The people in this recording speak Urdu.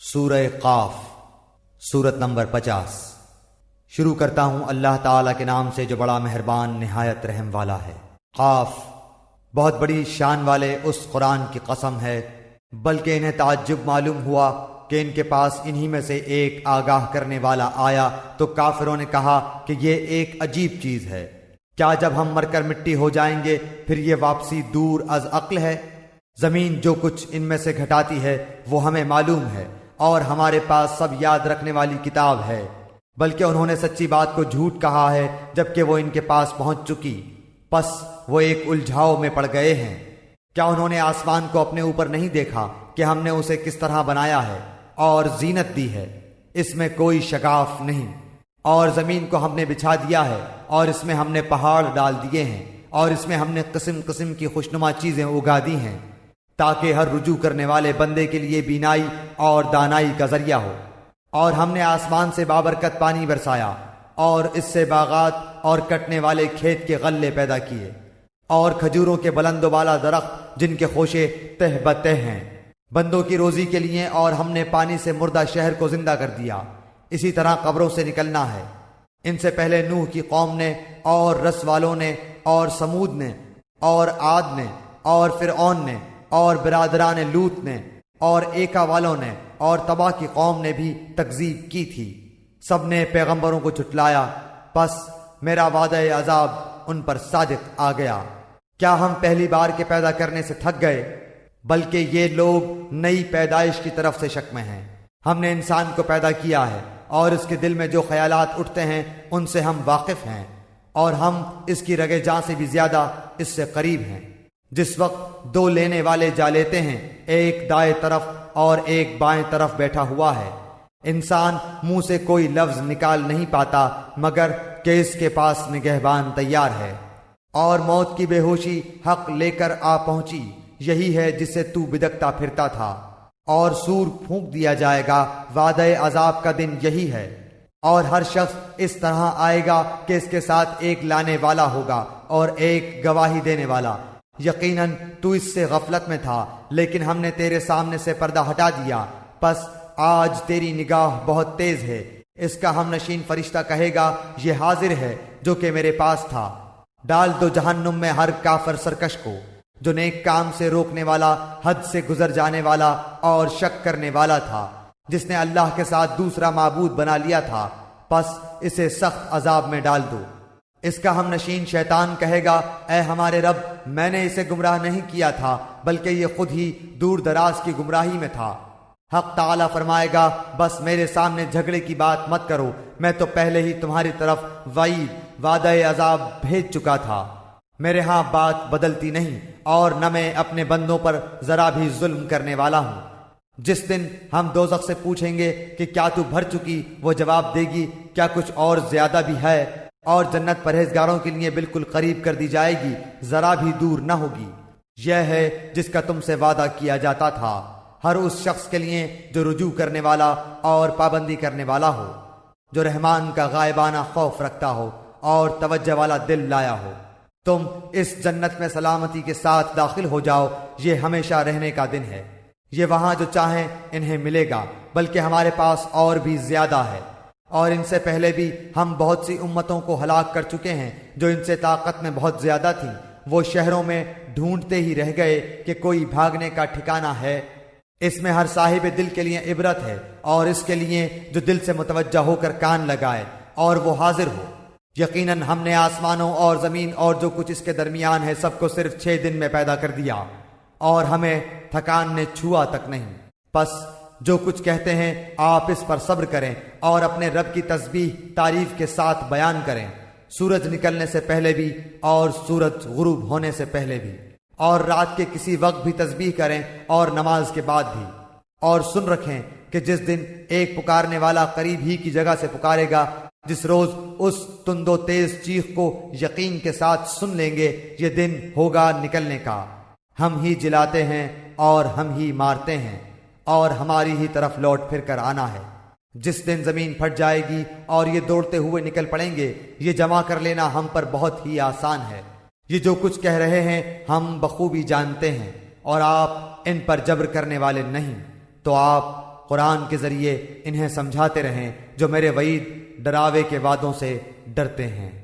سورہ قاف، سورت نمبر 50۔ شروع کرتا ہوں اللہ تعالیٰ کے نام سے جو بڑا مہربان نہایت رحم والا ہے۔ قاف، بہت بڑی شان والے اس قرآن کی قسم ہے، بلکہ انہیں تعجب معلوم ہوا کہ ان کے پاس انہی میں سے ایک آگاہ کرنے والا آیا تو کافروں نے کہا کہ یہ ایک عجیب چیز ہے، کیا جب ہم مر کر مٹی ہو جائیں گے پھر یہ واپسی دور از عقل ہے؟ زمین جو کچھ ان میں سے گھٹاتی ہے وہ ہمیں معلوم ہے، اور ہمارے پاس سب یاد رکھنے والی کتاب ہے، بلکہ انہوں نے سچی بات کو جھوٹ کہا ہے جبکہ وہ ان کے پاس پہنچ چکی، پس وہ ایک الجھاؤ میں پڑ گئے ہیں۔ کیا انہوں نے آسمان کو اپنے اوپر نہیں دیکھا کہ ہم نے اسے کس طرح بنایا ہے اور زینت دی ہے، اس میں کوئی شگاف نہیں، اور زمین کو ہم نے بچھا دیا ہے اور اس میں ہم نے پہاڑ ڈال دیے ہیں، اور اس میں ہم نے قسم قسم کی خوشنما چیزیں اگا دی ہیں تاکہ ہر رجوع کرنے والے بندے کے لیے بینائی اور دانائی کا ذریعہ ہو۔ اور ہم نے آسمان سے بابرکت پانی برسایا اور اس سے باغات اور کٹنے والے کھیت کے غلے پیدا کیے، اور کھجوروں کے بلند و بالا درخت جن کے خوشے تہ بتہ ہیں بندوں کی روزی کے لیے، اور ہم نے پانی سے مردہ شہر کو زندہ کر دیا۔ اسی طرح قبروں سے نکلنا ہے۔ ان سے پہلے نوح کی قوم نے اور رس والوں نے اور سمود نے اور عاد نے اور فرعون نے اور برادران لوط نے اور ایکا والوں نے اور تبا کی قوم نے بھی تکذیب کی تھی، سب نے پیغمبروں کو جھٹلایا، پس میرا وعدہ عذاب ان پر صادق آ گیا۔ کیا ہم پہلی بار کے پیدا کرنے سے تھک گئے؟ بلکہ یہ لوگ نئی پیدائش کی طرف سے شک میں ہیں۔ ہم نے انسان کو پیدا کیا ہے اور اس کے دل میں جو خیالات اٹھتے ہیں ان سے ہم واقف ہیں، اور ہم اس کی رگے جاں سے بھی زیادہ اس سے قریب ہیں۔ جس وقت دو لینے والے جا لیتے ہیں، ایک دائیں طرف اور ایک بائیں طرف بیٹھا ہوا ہے، انسان منہ سے کوئی لفظ نکال نہیں پاتا مگر کہ اس کے پاس نگہبان تیار ہے، اور موت کی بے ہوشی حق لے کر آ پہنچی، یہی ہے جسے تو بدکتا پھرتا تھا، اور سور پھونک دیا جائے گا، وعدہ عذاب کا دن یہی ہے، اور ہر شخص اس طرح آئے گا کہ اس کے ساتھ ایک لانے والا ہوگا اور ایک گواہی دینے والا۔ یقیناً تو اس سے غفلت میں تھا، لیکن ہم نے تیرے سامنے سے پردہ ہٹا دیا، پس آج تیری نگاہ بہت تیز ہے۔ اس کا ہم نشین فرشتہ کہے گا، یہ حاضر ہے جو کہ میرے پاس تھا۔ ڈال دو جہنم میں ہر کافر سرکش کو، جو نیک کام سے روکنے والا، حد سے گزر جانے والا اور شک کرنے والا تھا، جس نے اللہ کے ساتھ دوسرا معبود بنا لیا تھا، پس اسے سخت عذاب میں ڈال دو۔ اس کا ہم نشین شیطان کہے گا، اے ہمارے رب، میں نے اسے گمراہ نہیں کیا تھا بلکہ یہ خود ہی دور دراز کی گمراہی میں تھا۔ حق تعالی فرمائے گا، بس میرے سامنے جھگڑے کی بات مت کرو، میں تو پہلے ہی تمہاری طرف وعدہ عذاب بھیج چکا تھا، میرے ہاں بات بدلتی نہیں، اور نہ میں اپنے بندوں پر ذرا بھی ظلم کرنے والا ہوں۔ جس دن ہم دوزخ سے پوچھیں گے کہ کیا تو بھر چکی، وہ جواب دے گی، کیا کچھ اور زیادہ بھی ہے، اور جنت پرہیزگاروں کے لیے بالکل قریب کر دی جائے گی، ذرا بھی دور نہ ہوگی۔ یہ ہے جس کا تم سے وعدہ کیا جاتا تھا، ہر اس شخص کے لیے جو رجوع کرنے والا اور پابندی کرنے والا ہو، جو رحمان کا غائبانہ خوف رکھتا ہو اور توجہ والا دل لایا ہو۔ تم اس جنت میں سلامتی کے ساتھ داخل ہو جاؤ، یہ ہمیشہ رہنے کا دن ہے، یہ وہاں جو چاہیں انہیں ملے گا، بلکہ ہمارے پاس اور بھی زیادہ ہے، اور ان سے پہلے بھی ہم بہت سی امتوں کو ہلاک کر چکے ہیں جو ان سے طاقت میں بہت زیادہ تھیں، وہ شہروں میں ڈھونڈتے ہی رہ گئے کہ کوئی بھاگنے کا ٹھکانہ ہے۔ اس میں ہر صاحب دل کے لیے عبرت ہے، اور اس کے لیے جو دل سے متوجہ ہو کر کان لگائے اور وہ حاضر ہو۔ یقیناً ہم نے آسمانوں اور زمین اور جو کچھ اس کے درمیان ہے سب کو صرف 6 دن میں پیدا کر دیا، اور ہمیں تھکان نے چھوا تک نہیں۔ پس جو کچھ کہتے ہیں آپ اس پر صبر کریں اور اپنے رب کی تسبیح تعریف کے ساتھ بیان کریں، سورج نکلنے سے پہلے بھی اور سورج غروب ہونے سے پہلے بھی، اور رات کے کسی وقت بھی تسبیح کریں اور نماز کے بعد بھی، اور سن رکھیں کہ جس دن ایک پکارنے والا قریب ہی کی جگہ سے پکارے گا، جس روز اس تند و تیز چیخ کو یقین کے ساتھ سن لیں گے، یہ دن ہوگا نکلنے کا۔ ہم ہی جلاتے ہیں اور ہم ہی مارتے ہیں، اور ہماری ہی طرف لوٹ پھر کر آنا ہے۔ جس دن زمین پھٹ جائے گی اور یہ دوڑتے ہوئے نکل پڑیں گے، یہ جمع کر لینا ہم پر بہت ہی آسان ہے۔ یہ جو کچھ کہہ رہے ہیں ہم بخوبی جانتے ہیں، اور آپ ان پر جبر کرنے والے نہیں، تو آپ قرآن کے ذریعے انہیں سمجھاتے رہیں جو میرے وعید ڈراوے کے وعدوں سے ڈرتے ہیں۔